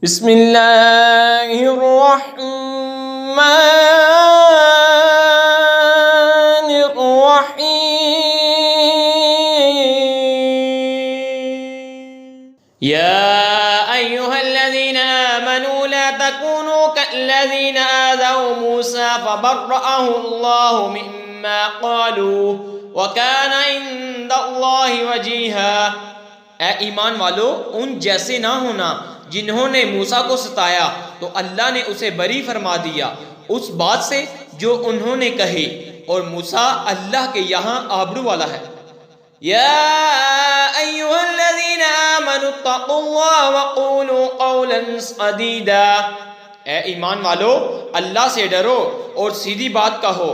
بسم اللہ الرحمن الرحیم یا ایہا الذین آمنوا لا تکونوا کالذین آذوا موسیٰ فبرأہ اللہ مما قالوا وکان عند اللہ وجیہا۔ اے ایمان والو، ان جیسے نہ ہونا جنہوں نے موسیٰ کو ستایا تو اللہ نے اسے بری فرما دیا اس بات سے جو انہوں نے کہی، اور موسیٰ اللہ کے یہاں آبرو والا ہے۔ یا ایہا الذین آمنوا اتقوا اللہ وقولوا قولا سدیدا۔ اے ایمان والو، اللہ سے ڈرو اور سیدھی بات کہو۔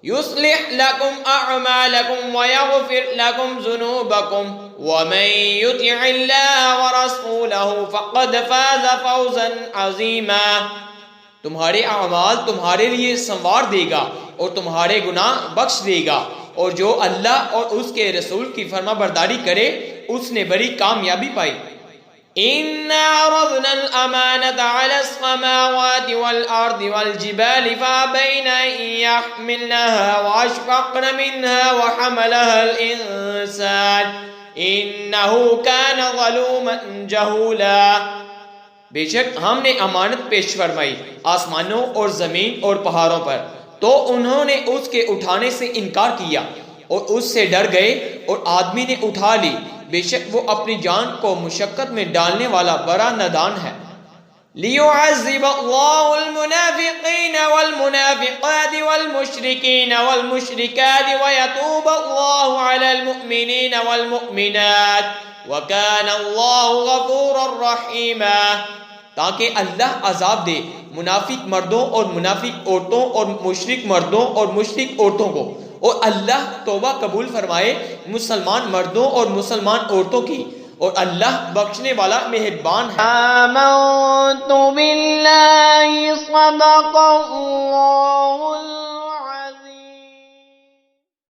یصلح لکم اعمالکم ویغفر لکم ذنوبکم ومن یطع اللہ ورسولہ فقد فاز فوزا عظیما۔ تمہارے اعمال تمہارے لیے سنوار دے گا اور تمہارے گناہ بخش دے گا، اور جو اللہ اور اس کے رسول کی فرما برداری کرے اس نے بڑی کامیابی پائی۔ إِنَّا عَرَضْنَا الْأَمَانَةَ عَلَى السَّمَاوَاتِ وَالْأَرْضِ وَالْجِبَالِ فَأَبَيْنَ أَن يَحْمِلْنَهَا وَأَشْفَقْنَ مِنْهَا وَحَمَلَهَا الْإِنسَانُ إِنَّهُ كَانَ ظَلُومًا جَهُولًا۔ بے شک ہم نے امانت پیش فرمائی آسمانوں اور زمین اور پہاڑوں پر، تو انہوں نے اس کے اٹھانے سے انکار کیا اور اس سے ڈر گئے، اور آدمی نے اٹھا لی، بے شک وہ اپنی جان کو مشقت میں ڈالنے والا بڑا نادان ہے۔ لِيُعَذِّبَ اللَّهُ الْمُنَافِقِينَ وَالْمُنَافِقَاتِ وَالْمُشْرِكِينَ وَالْمُشْرِكَاتِ وَيَتُوبَ اللَّهُ عَلَى الْمُؤْمِنِينَ وَالْمُؤْمِنَاتِ وَكَانَ اللَّهُ غَفُورًا رَحِيمًا۔ تاکہ اللہ عذاب دے منافق مردوں اور منافق عورتوں اور مشرک مردوں اور مشرک عورتوں کو، اور اللہ توبہ قبول فرمائے مسلمان مردوں اور مسلمان عورتوں کی، اور اللہ بخشنے والا مہربان ہے۔ آمنت باللہ صدق اللہ